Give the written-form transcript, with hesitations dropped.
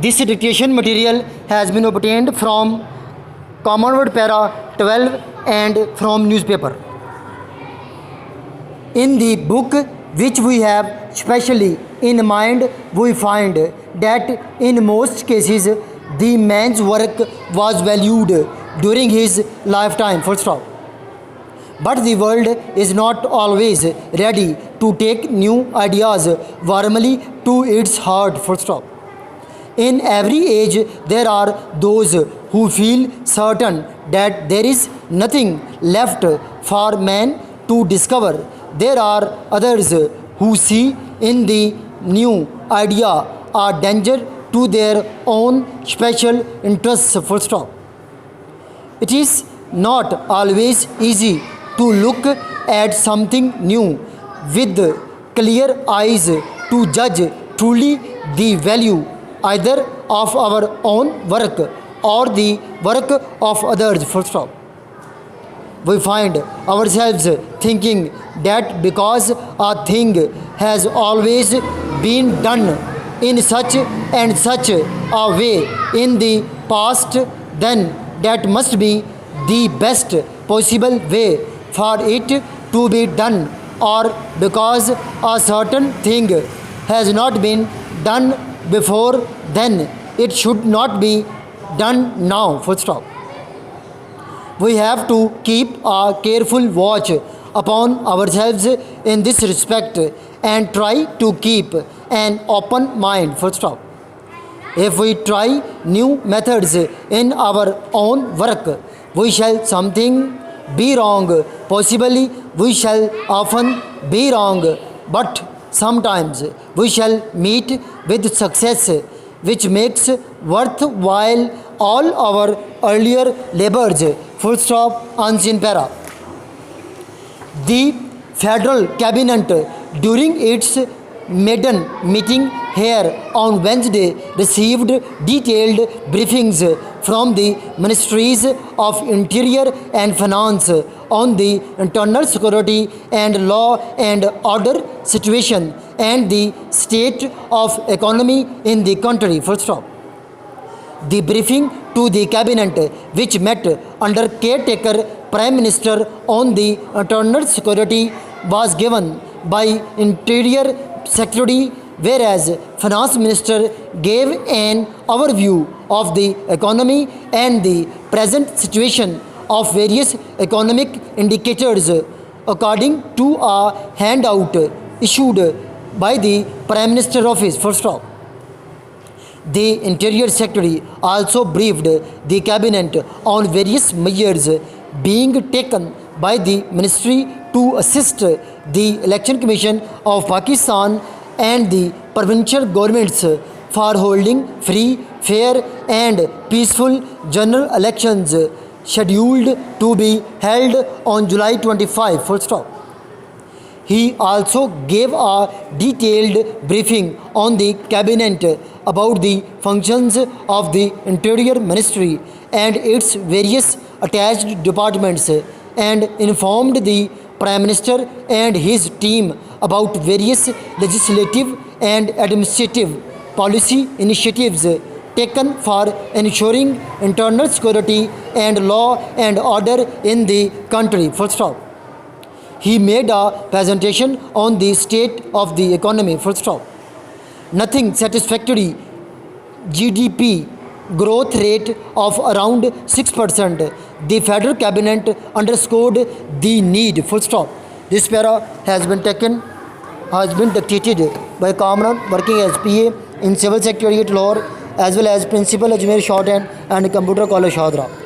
This dictation material has been obtained from Commonwealth Para 12 and from newspaper. In the book which we have specially in mind, we find that in most cases the man's work was valued during his lifetime, full stop. But the world is not always ready to take new ideas warmly to its heart, full stop. In every age, there are those who feel certain that there is nothing left for man to discover. There are others who see in the new idea a danger to their own special interests, full stop. It is not always easy to look at something new with clear eyes to judge truly the value either of our own work or the work of others, full stop. We find ourselves thinking that because a thing has always been done in such and such a way in the past, then that must be the best possible way for it to be done, or because a certain thing has not been done before, then it should not be done now, full stop. We have to keep a careful watch upon ourselves in this respect and try to keep an open mind, full stop. If we try new methods in our own work, we shall something be wrong. Possibly we shall often be wrong, but sometimes we shall meet with success which makes worthwhile all our earlier labors, full stop. Unseen para. The Federal Cabinet during its maiden meeting here on Wednesday received detailed briefings from the Ministries of Interior and Finance on the internal security and law and order situation and the state of economy in the country, full stop. The briefing to the cabinet, which met under caretaker Prime Minister on the internal security, was given by Interior Secretary, whereas Finance Minister gave an overview of the economy and the present situation of various economic indicators according to a handout issued by the Prime Minister Office, full stop. The Interior Secretary also briefed the Cabinet on various measures being taken by the Ministry to assist the Election Commission of Pakistan and the provincial governments for holding free, fair and peaceful general elections scheduled to be held on July 25, full stop. He also gave a detailed briefing on the Cabinet about the functions of the Interior Ministry and its various attached departments and informed the Prime Minister and his team about various legislative and administrative policy initiatives taken for ensuring internal security and law and order in the country, full stop. He made a presentation on the state of the economy, full stop. Nothing satisfactory GDP growth rate of around 6%. The Federal Cabinet underscored the need, full stop. This para has been dictated by Kamran working as PA in Civil Secretariat Lahore as well as Principal Ajmer Shorthand and Computer College Shadra.